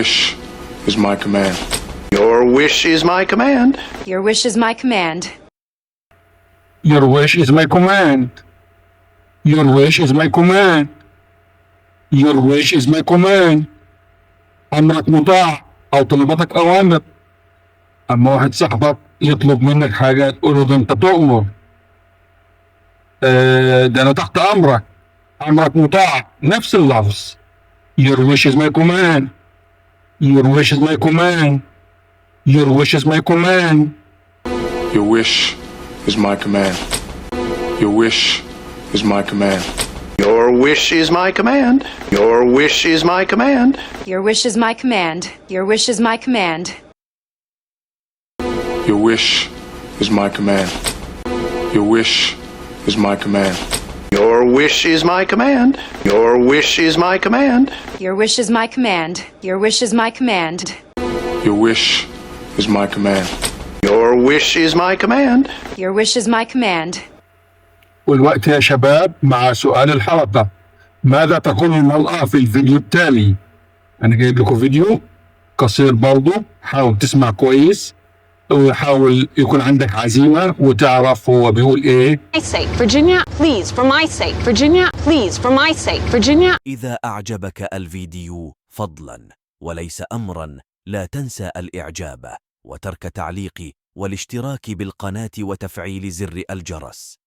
wish is my command. Your wish is my command. Your wish is my command. Your wish is my command. Your wish is my command. Your wish is my command. أمرك مطاع أو طلباتك أوامر. أما واحد صاحبك يطلب منك حاجة تقول له ده أنت تؤمر. ده أنا تحت أمرك. أمرك مطاع. نفس اللفظ. Your wish is my command. Your wish is my command. Your wish is my command. Your wish is my command. Your wish is my command. Your wish is my command. Your wish is my command. Your wish is my command. Your wish is my command. Your wish is my command. Your wish is my command. Your wish is my command. Your wish is my command. Your wish is my command. Your wish is my command. Your wish is my command. Your wish is my command. Your wish is my command. والوقت يا شباب مع سؤال الحلقة. ماذا تقول المرأة في الفيديو التالي؟ أنا جايب لكم فيديو قصير برضو، حاول تسمع كويس وحاول يكون عندك عزيمة وتعرف هو بيقول إيه. My sake, Virginia, please, for my sake, Virginia, please, for my sake, Virginia. إذا أعجبك الفيديو فضلا وليس أمرا لا تنسى الإعجاب وترك تعليق والاشتراك بالقناة وتفعيل زر الجرس.